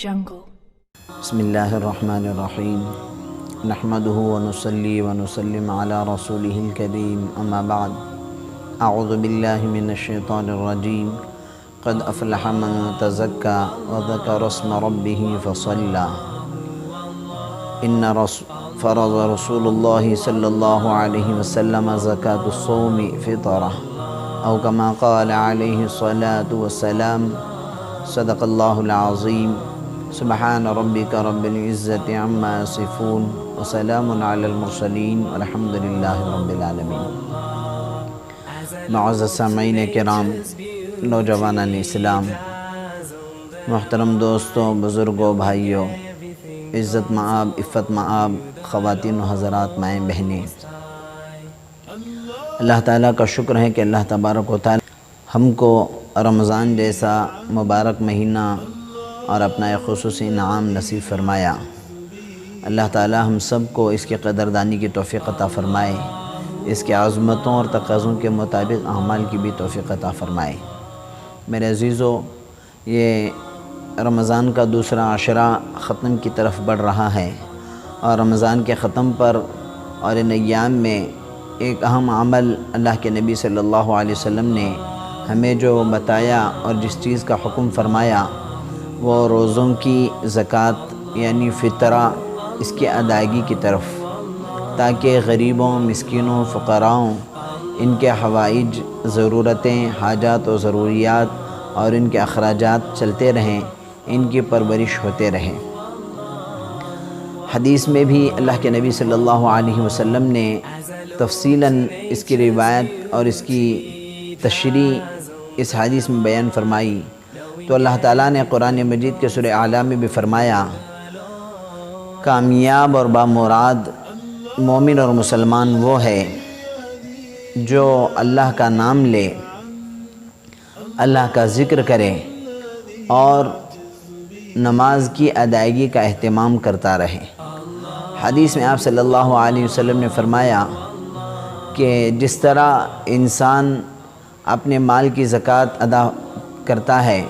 Jungle. بسم اللہ الرحمن الرحیم نحمده ونصلی ونسلم علی رسوله الکریم اما بعد اعوذ باللہ من الشیطان الرجیم قد افلح من تزکا وذکر اسم ربه فصلی فرض رسول اللہ صلی اللہ علیہ وسلم زکاة الصوم فطرہ او کما قال علیہ الصلاة والسلام صدق اللہ العظیم سبحان ربک رب العزت عما یصفون وسلام علی المرسلین والحمد للہ رب العالمین۔ معزز سامعین کرام، نوجوانان اسلام، محترم دوستوں، بزرگوں، بھائیوں، عزت مآب، عفت مآب، خواتین و حضرات، مائیں بہنیں، اللہ تعالیٰ کا شکر ہے کہ اللہ تبارک و تعالیٰ ہم کو رمضان جیسا مبارک مہینہ اور اپنا ایک خصوصی انعام نصیب فرمایا۔ اللہ تعالیٰ ہم سب کو اس کی قدردانی کی توفیق عطا فرمائے، اس کے عظمتوں اور تقاضوں کے مطابق اعمال کی بھی توفیق عطا فرمائے۔ میرے عزیزو، یہ رمضان کا دوسرا عشرہ ختم کی طرف بڑھ رہا ہے، اور رمضان کے ختم پر اور ان ایام میں ایک اہم عمل اللہ کے نبی صلی اللہ علیہ وسلم نے ہمیں جو بتایا اور جس چیز کا حکم فرمایا وہ روزوں کی زکوٰۃ یعنی فطرہ، اس کی ادائیگی کی طرف، تاکہ غریبوں، مسکینوں، فقراؤں ان کے حوائج، ضرورتیں، حاجات و ضروریات اور ان کے اخراجات چلتے رہیں، ان کی پرورش ہوتے رہیں۔ حدیث میں بھی اللہ کے نبی صلی اللہ علیہ وسلم نے تفصیلاً اس کی روایت اور اس کی تشریح اس حدیث میں بیان فرمائی۔ تو اللہ تعالیٰ نے قرآن مجید کے سورہ اعلیٰ میں بھی فرمایا، کامیاب اور بامراد مومن اور مسلمان وہ ہے جو اللہ کا نام لے، اللہ کا ذکر کرے اور نماز کی ادائیگی کا اہتمام کرتا رہے۔ حدیث میں آپ صلی اللہ علیہ وسلم نے فرمایا کہ جس طرح انسان اپنے مال کی زکوٰۃ ادا کرتا ہے،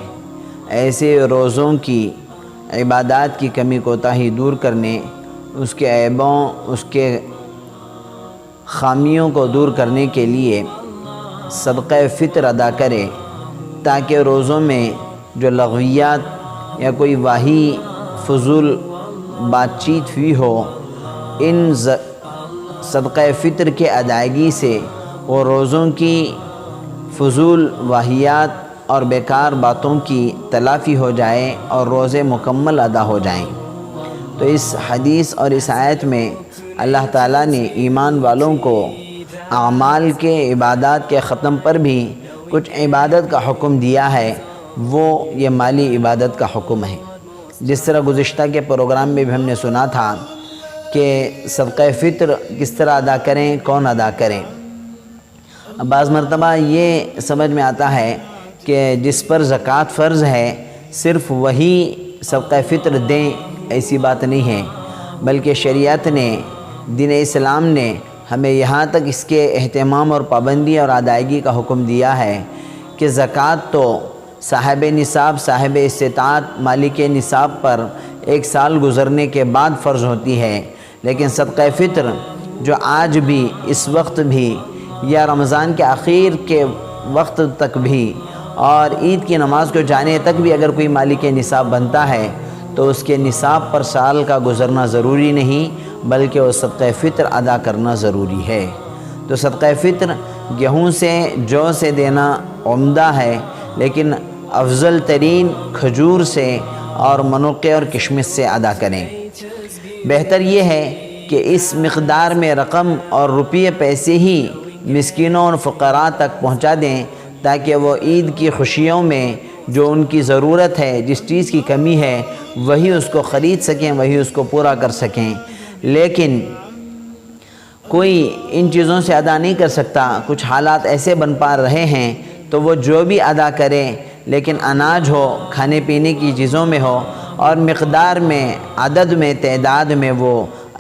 ایسے روزوں کی عبادات کی کمی کوتاہی دور کرنے، اس کے عیبوں، اس کے خامیوں کو دور کرنے کے لیے صدقہ فطر ادا کرے، تاکہ روزوں میں جو لغویات یا کوئی واہی فضول بات چیت ہوئی ہو، ان صدقہ فطر کے ادائیگی سے وہ روزوں کی فضول واہیات اور بیکار باتوں کی تلافی ہو جائے اور روزے مکمل ادا ہو جائیں۔ تو اس حدیث اور اس آیت میں اللہ تعالیٰ نے ایمان والوں کو اعمال کے، عبادات کے ختم پر بھی کچھ عبادت کا حکم دیا ہے، وہ یہ مالی عبادت کا حکم ہے۔ جس طرح گزشتہ کے پروگرام میں بھی ہم نے سنا تھا کہ صدقہ فطر کس طرح ادا کریں، کون ادا کریں۔ بعض مرتبہ یہ سمجھ میں آتا ہے کہ جس پر زکوٰۃ فرض ہے صرف وہی صدقہ فطر دیں، ایسی بات نہیں ہے، بلکہ شریعت نے، دین اسلام نے ہمیں یہاں تک اس کے اہتمام اور پابندی اور ادائیگی کا حکم دیا ہے کہ زکوٰۃ تو صاحب نصاب، صاحب استطاعت، مالک نصاب پر ایک سال گزرنے کے بعد فرض ہوتی ہے، لیکن صدقہ فطر جو آج بھی، اس وقت بھی، یا رمضان کے آخر کے وقت تک بھی اور عید کی نماز کو جانے تک بھی اگر کوئی مالک نصاب بنتا ہے تو اس کے نصاب پر سال کا گزرنا ضروری نہیں، بلکہ وہ صدقہ فطر ادا کرنا ضروری ہے۔ تو صدقہ فطر گیہوں سے، جو سے دینا عمدہ ہے، لیکن افضل ترین کھجور سے اور منوقع اور کشمش سے ادا کریں۔ بہتر یہ ہے کہ اس مقدار میں رقم اور روپیے پیسے ہی مسکینوں اور فقراء تک پہنچا دیں، تاکہ وہ عید کی خوشیوں میں جو ان کی ضرورت ہے، جس چیز کی کمی ہے، وہی اس کو خرید سکیں، وہی اس کو پورا کر سکیں۔ لیکن کوئی ان چیزوں سے ادا نہیں کر سکتا، کچھ حالات ایسے بن پا رہے ہیں، تو وہ جو بھی ادا کرے، لیکن اناج ہو، کھانے پینے کی چیزوں میں ہو، اور مقدار میں، عدد میں، تعداد میں وہ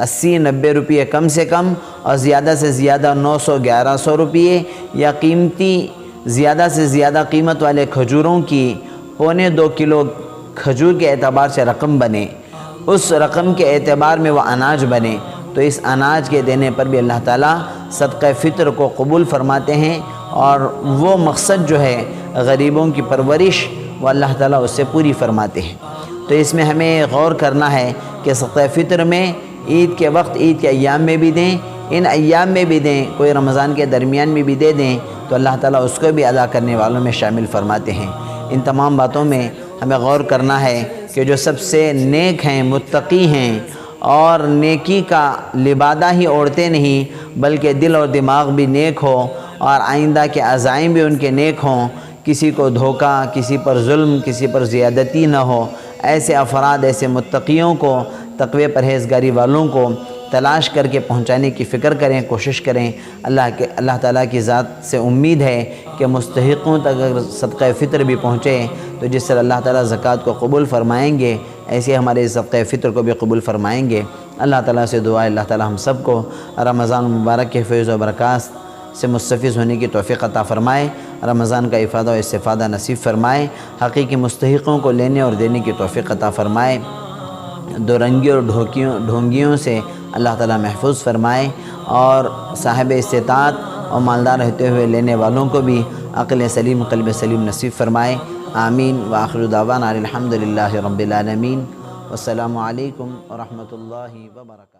80-90 روپیے کم سے کم، اور زیادہ سے زیادہ 900-1100 روپیے، یا قیمتی زیادہ سے زیادہ قیمت والے کھجوروں کی 1.25 کلو کھجور کے اعتبار سے رقم بنے، اس رقم کے اعتبار میں وہ اناج بنے، تو اس اناج کے دینے پر بھی اللہ تعالیٰ صدقہ فطر کو قبول فرماتے ہیں، اور وہ مقصد جو ہے غریبوں کی پرورش وہ اللہ تعالیٰ اس سے پوری فرماتے ہیں۔ تو اس میں ہمیں غور کرنا ہے کہ صدقہ فطر میں عید کے وقت، عید کے ایام میں بھی دیں، ان ایام میں بھی دیں، کوئی رمضان کے درمیان میں بھی دے دیں تو اللہ تعالیٰ اس کو بھی ادا کرنے والوں میں شامل فرماتے ہیں۔ ان تمام باتوں میں ہمیں غور کرنا ہے کہ جو سب سے نیک ہیں، متقی ہیں، اور نیکی کا لبادہ ہی اوڑھتے نہیں بلکہ دل اور دماغ بھی نیک ہو، اور آئندہ کے عزائم بھی ان کے نیک ہوں، کسی کو دھوکہ، کسی پر ظلم، کسی پر زیادتی نہ ہو، ایسے افراد، ایسے متقیوں کو، تقوی پرہیزگاری والوں کو تلاش کر کے پہنچانے کی فکر کریں، کوشش کریں۔ اللہ تعالیٰ کی ذات سے امید ہے کہ مستحقوں تک اگر صدقہ فطر بھی پہنچے تو جس طرح اللہ تعالیٰ زکوٰۃ کو قبول فرمائیں گے، ایسے ہمارے صدقہ فطر کو بھی قبول فرمائیں گے۔ اللہ تعالیٰ سے دعا ہے اللہ تعالیٰ ہم سب کو رمضان مبارک کے فیض و برکات سے مستفیض ہونے کی توفیق عطا فرمائے، رمضان کا افادہ و استفادہ نصیب فرمائے، حقیقی مستحقوں کو لینے اور دینے کی توفیق عطا فرمائے، دو رنگی اور ڈھونگیوں سے اللہ تعالیٰ محفوظ فرمائے، اور صاحب استطاعت اور مالدار رہتے ہوئے لینے والوں کو بھی عقل سلیم، قلب سلیم نصیب فرمائے۔ آمین۔ وآخر دعوانا الحمدللہ رب العالمین، والسلام علیکم ورحمۃ اللہ وبرکاتہ۔